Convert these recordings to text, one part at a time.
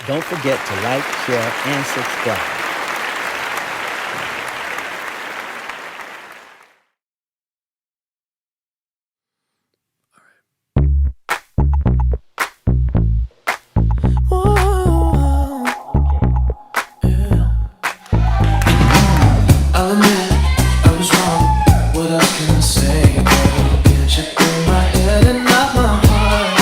Don't forget to like, share, and subscribe. I'll admit I was wrong. What else can I say? Girl, can't you feel my head and not my heart?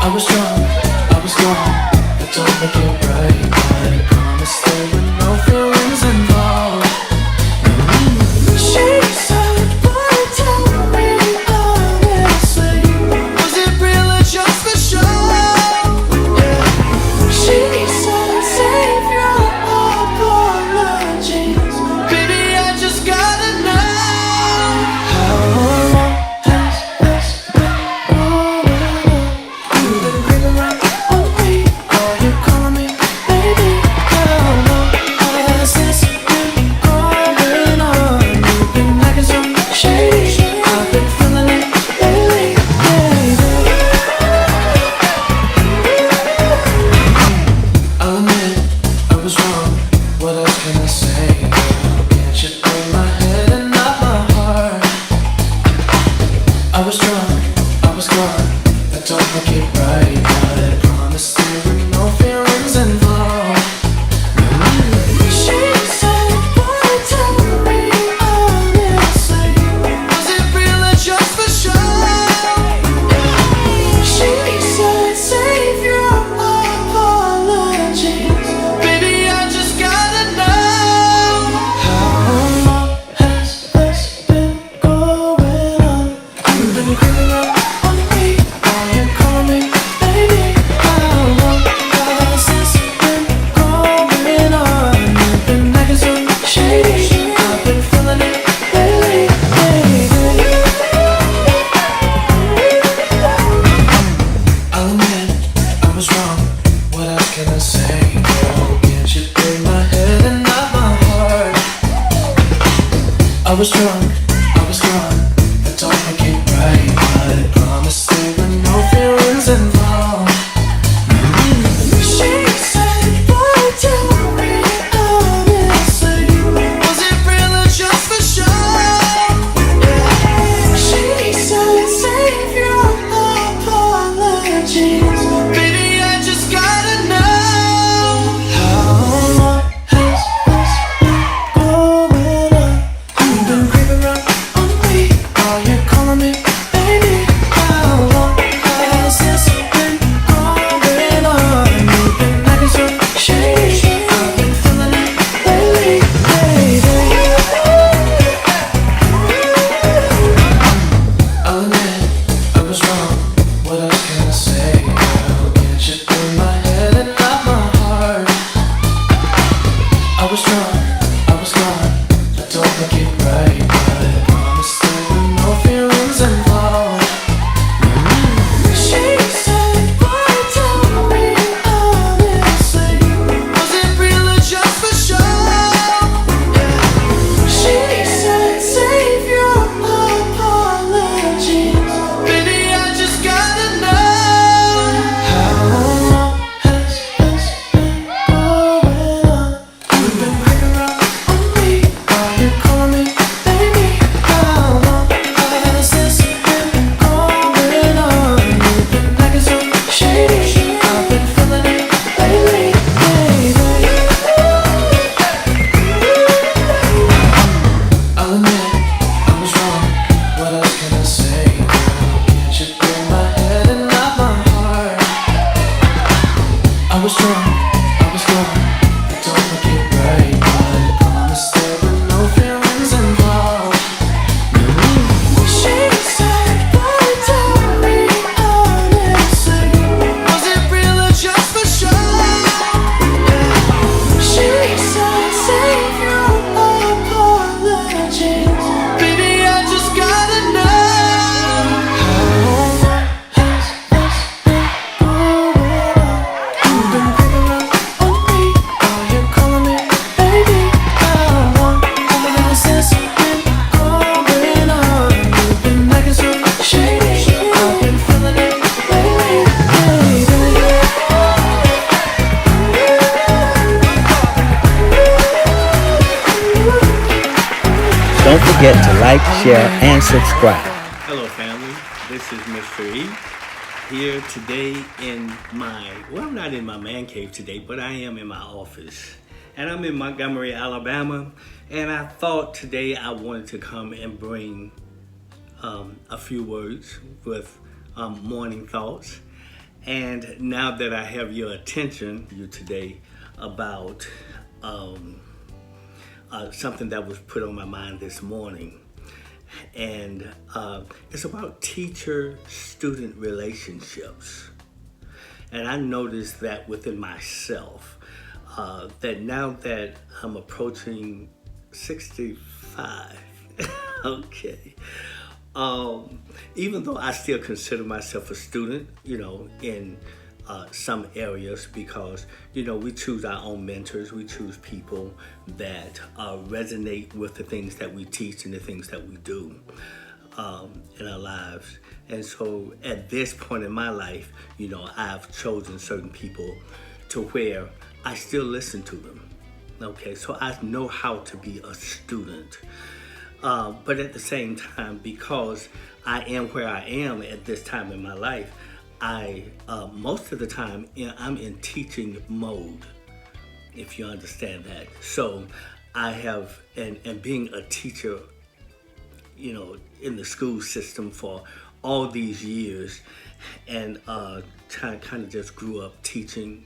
I was drunk, I was gone, but don't make it right. I promise there were no feelings involved. She said, boy, tell me honestly, was it real or just for show? Yeah. She said, save your apologies. Baby, I just gotta know, how long has this been going on? You've been creeping right on me. Are you calling me, baby? How long has this been going on? You've been acting so shady. I've been feeling it lately, baby. I'll admit I was wrong. What else can I say? Can't you feel my head and not my heart? I was drunk, I was gone, that don't make it right. But I promise there were no feelings involved. She said, boy, tell me honestly, was it real or just for show? She said, save your apologies. Baby, I just gotta know, how long has this been going on? You've been creeping up on me. Are you calling me, baby? How long has this been going on? You've been acting so shady. I've been feeling it lately, baby. I'll admit I was wrong. What else can I say? Girl, can't you feel my head and not my heart? I was drunk, I was gone, that don't make it right. But I promise there were no feelings involved. She said, boy, tell me honestly, was it real or just for show? She said, save your apologies. Baby, I just gotta know, how long has this been going on? You've been creeping forget to like, share, and subscribe. Hello, family. This is Mr. E. Here today I'm not in my man cave today, but I am in my office. And I'm in Montgomery, Alabama. And I thought today I wanted to come and bring a few words with morning thoughts. And now that I have your attention today about something that was put on my mind this morning. And it's about teacher-student relationships. And I noticed that within myself, that now that I'm approaching 65, okay, even though I still consider myself a student, in some areas, because we choose our own mentors, we choose people that resonate with the things that we teach and the things that we do in our lives. And so at this point in my life, I've chosen certain people to where I still listen to them. Okay, so I know how to be a student. But at the same time, because I am where I am at this time in my life, I most of the time I'm in teaching mode, if you understand that. So I have, and being a teacher, in the school system for all these years, and kind of just grew up teaching.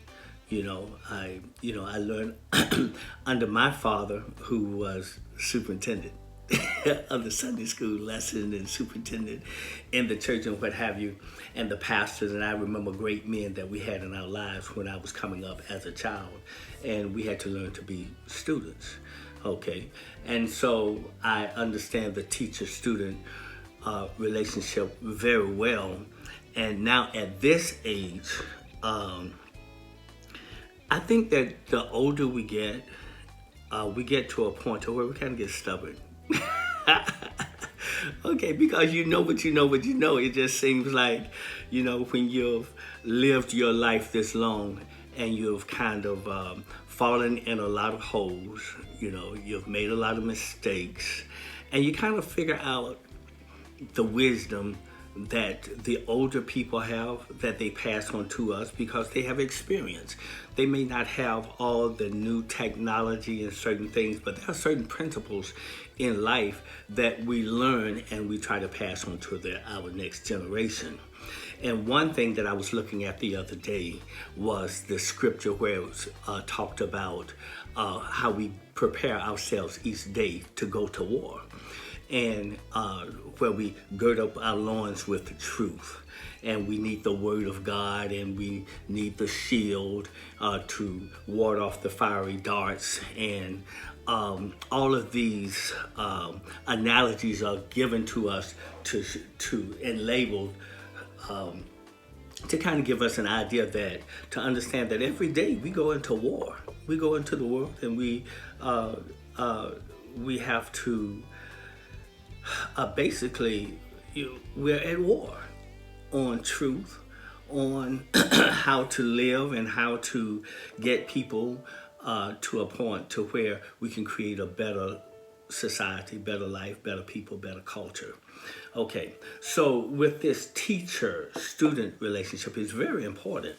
I learned under my father, who was superintendent of the Sunday school lesson and superintendent in the church and what have you, and the pastors. And I remember great men that we had in our lives when I was coming up as a child, and we had to learn to be students. Okay, and so I understand the teacher-student relationship very well. And now at this age, I think that the older we get to a point to where we kind of get stubborn. Okay, because what you know. It just seems like, when you've lived your life this long and you've kind of fallen in a lot of holes, you've made a lot of mistakes, and you kind of figure out the wisdom that the older people have, that they pass on to us because they have experience. They may not have all the new technology and certain things, but there are certain principles in life that we learn and we try to pass on to our next generation. And one thing that I was looking at the other day was the scripture where it was talked about how we prepare ourselves each day to go to war. And where we gird up our loins with the truth. And we need the word of God, and we need the shield to ward off the fiery darts. And all of these analogies are given to us and labeled to kind of give us an idea to understand that every day we go into war. We go into the world, and we have to basically, we're at war on truth, on how to live and how to get people to a point to where we can create a better society, better life, better people, better culture. Okay, so with this teacher-student relationship, it's very important.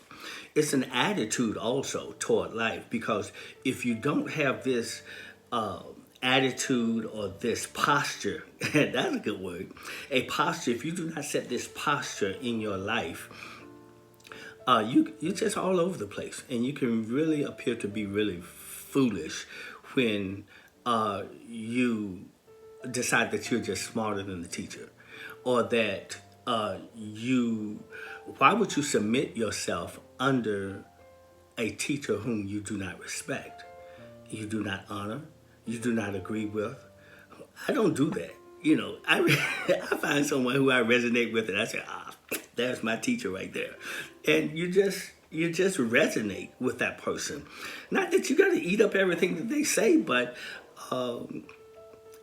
It's an attitude also toward life, because if you don't have this attitude or this posture, that's a good word, a posture, if you do not set this posture in your life, you're just all over the place, and you can really appear to be really foolish when you decide that you're just smarter than the teacher, or that why would you submit yourself under a teacher whom you do not respect, you do not honor, you do not agree with? I don't do that. I find someone who I resonate with, and I say, there's my teacher right there. And you just resonate with that person. Not that you got to eat up everything that they say, but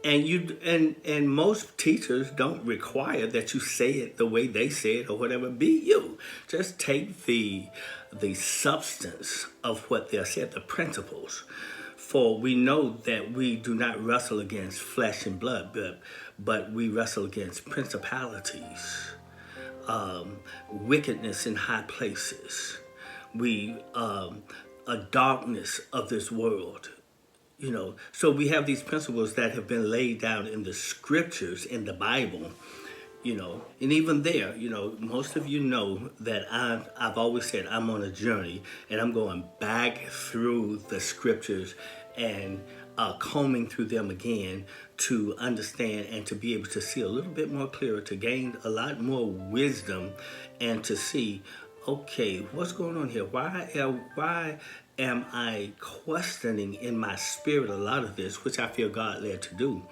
and most teachers don't require that you say it the way they say it or whatever. Be you. Just take the substance of what they're said, the principles. For we know that we do not wrestle against flesh and blood, but we wrestle against principalities, wickedness in high places, a darkness of this world. So we have these principles that have been laid down in the scriptures, in the Bible, and even there, most of you know that I've always said I'm on a journey, and I'm going back through the scriptures and combing through them again to understand and to be able to see a little bit more clearer, to gain a lot more wisdom, and to see, okay, what's going on here? Why am I questioning in my spirit a lot of this, which I feel God led to do?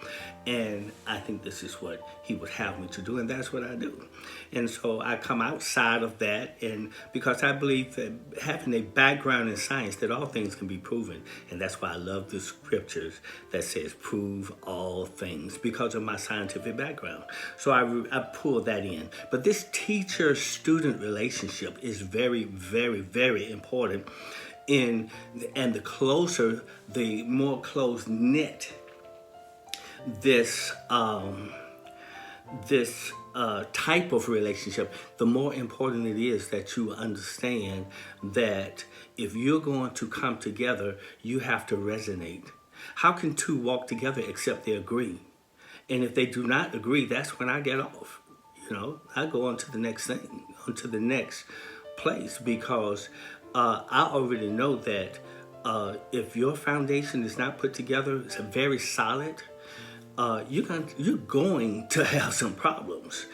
And I think this is what he would have me to do, and that's what I do. And so I come outside of that, and because I believe that having a background in science, that all things can be proven. And that's why I love the scriptures that says prove all things, because of my scientific background. So I pull that in. But this teacher-student relationship is very, very, very important. And the closer, the more close-knit this type of relationship, the more important it is that you understand that if you're going to come together, you have to resonate. How can two walk together except they agree? And if they do not agree, that's when I get off. I go on to the next thing, on to the next place, because I already know that if your foundation is not put together, it's very solid, you're going to have some problems.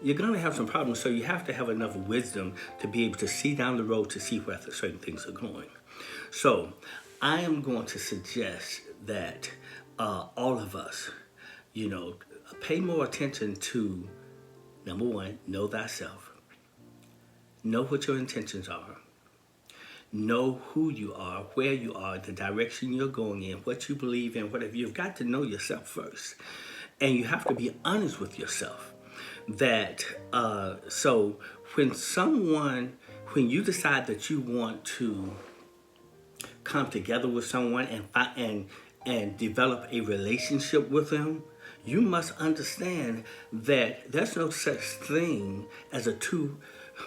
You're going to have some problems, so you have to have enough wisdom to be able to see down the road to see where certain things are going. So I am going to suggest that all of us, pay more attention to, number one, know thyself. Know what your intentions are. Know who you are, where you are, the direction you're going in, what you believe in, whatever. You've got to know yourself first. And you have to be honest with yourself. That, so when you decide that you want to come together with someone and develop a relationship with them, you must understand that there's no such thing as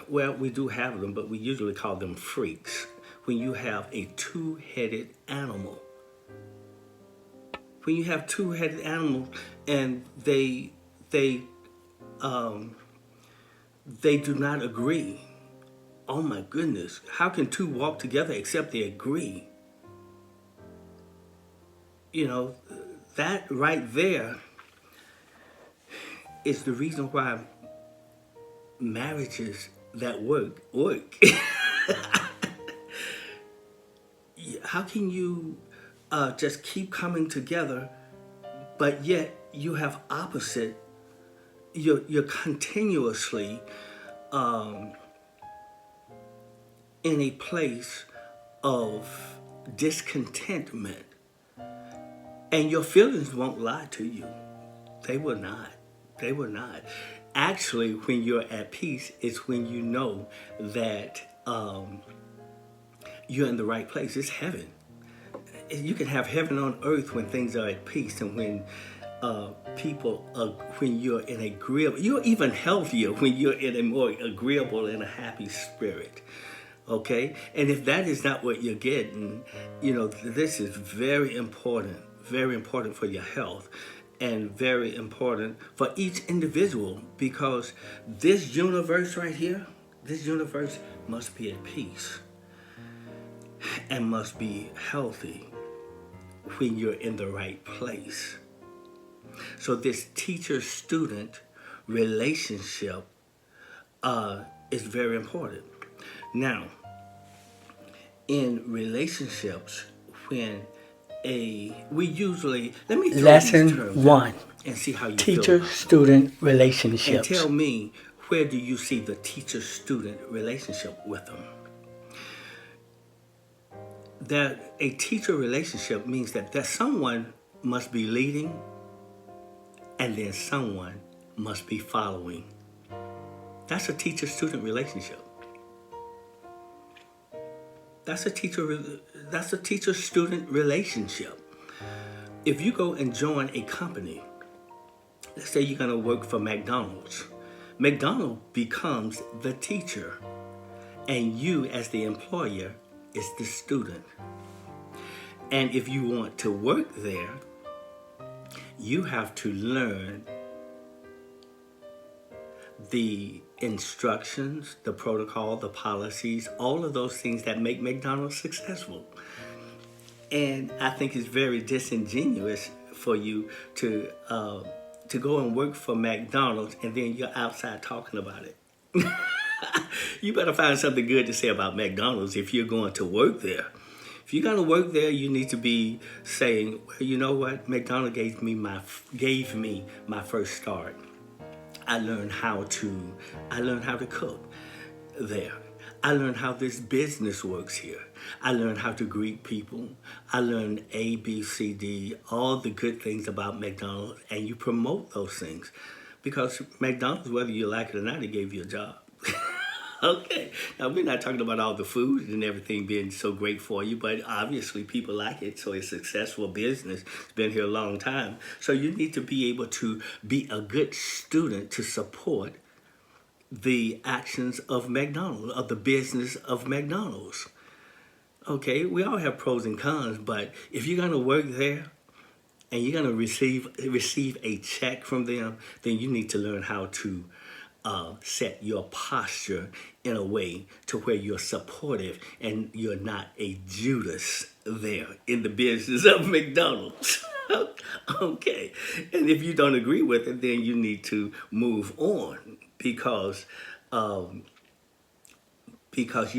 well, we do have them, but we usually call them freaks. When you have a two-headed animal. When you have two-headed animals and they do not agree. Oh my goodness, how can two walk together except they agree? That right there is the reason why marriages that work. How can you just keep coming together, but yet you have opposite? You're continuously in a place of discontentment, and your feelings won't lie to you. They will not. They will not. Actually, when you're at peace, it's when you know that you're in the right place. It's heaven. You can have heaven on earth when things are at peace, and when when you're in agreeable, you're even healthier when you're in a more agreeable and a happy spirit. Okay? And if that is not what you're getting, this is very important for your health, and very important for each individual, because this universe right here, this universe must be at peace and must be healthy when you're in the right place. So this teacher-student relationship is very important. Now, in relationships, when we usually, let me throw Lesson these terms 1. and see how you Teacher-student feel. relationships. And tell me, where do you see the teacher-student relationship with them? That a teacher relationship means that someone must be leading, and then someone must be following. That's a teacher-student relationship. That's a teacher-student relationship. If you go and join a company, let's say you're going to work for McDonald's. McDonald's becomes the teacher, and you as the employer is the student. And if you want to work there, you have to learn the instructions, the protocol, the policies, all of those things that make McDonald's successful. And I think it's very disingenuous for you to go and work for McDonald's and then you're outside talking about it. You better find something good to say about McDonald's if you're going to work there. If you're going to work there, you need to be saying, well, you know what? McDonald's gave me my first start. I learned how to cook there. I learned how this business works here. I learned how to greet people. I learned A, B, C, D, all the good things about McDonald's, and you promote those things. Because McDonald's, whether you like it or not, it gave you a job. Okay, now we're not talking about all the food and everything being so great for you, but obviously people like it, so it's a successful business. It's been here a long time. So you need to be able to be a good student to support the actions of McDonald's, of the business of McDonald's. Okay, we all have pros and cons, but if you're gonna work there and you're gonna receive a check from them, then you need to learn how to set your posture in a way to where you're supportive and you're not a Judas there in the business of McDonald's. Okay, and if you don't agree with it, then you need to move on because you're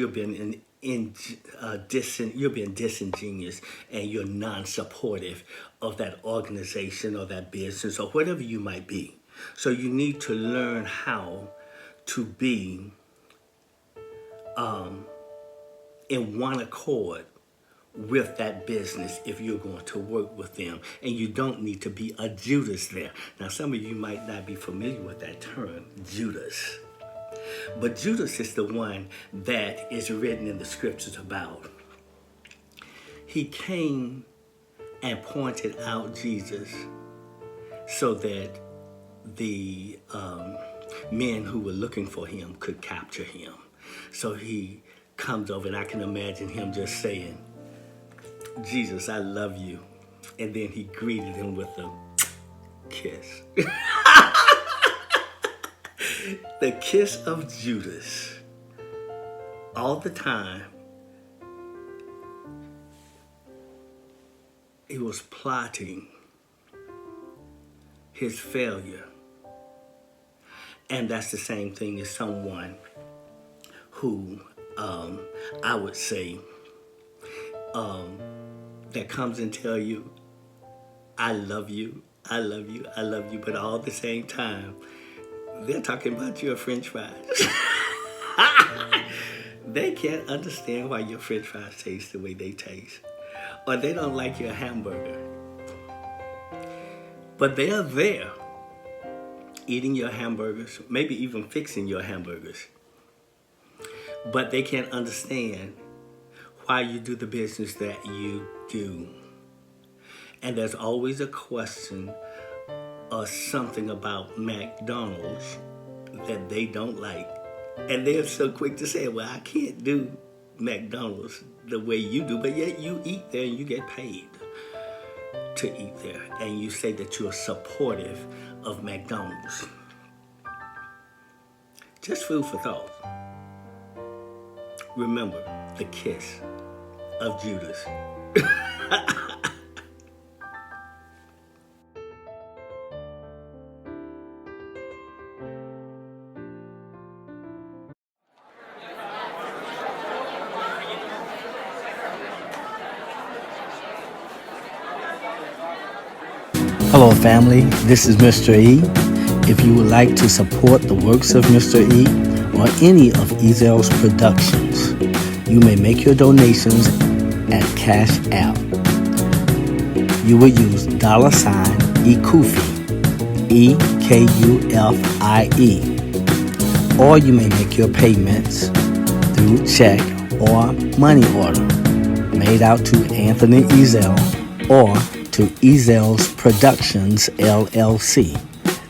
being you're being disingenuous and you're non-supportive of that organization or that business or whatever you might be. So you need to learn how to be in one accord with that business if you're going to work with them. And you don't need to be a Judas there. Now, some of you might not be familiar with that term, Judas. But Judas is the one that is written in the scriptures about. He came and pointed out Jesus so that the men who were looking for him could capture him. So he comes over, and I can imagine him just saying, Jesus, I love you. And then he greeted him with a kiss. The kiss of Judas. All the time, he was plotting his failure. And that's the same thing as someone who, I would say, that comes and tell you, I love you, I love you, I love you, but all at the same time, they're talking about your French fries. They can't understand why your French fries taste the way they taste. Or they don't like your hamburger. But they are there eating your hamburgers, maybe even fixing your hamburgers. But they can't understand why you do the business that you do. And there's always a question or something about McDonald's that they don't like. And they're so quick to say, well, I can't do McDonald's the way you do, but yet you eat there and you get paid to eat there. And you say that you're supportive of McDonald's. Just food for thought. Remember the kiss of Judas. Hello, family. This is Mr. E. If you would like to support the works of Mr. E or any of Ezel's productions, you may make your donations at Cash App. You will use $EKUFIE, EKUFIE, or you may make your payments through check or money order made out to Anthony Ezel or to Ezel's Productions, LLC.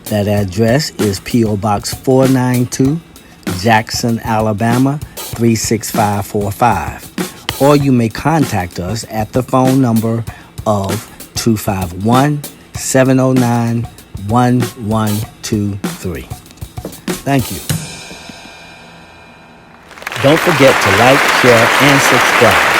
That address is P.O. Box 492, Jackson, Alabama, 36545. Or you may contact us at the phone number of 251-709-1123. Thank you. Don't forget to like, share, and subscribe.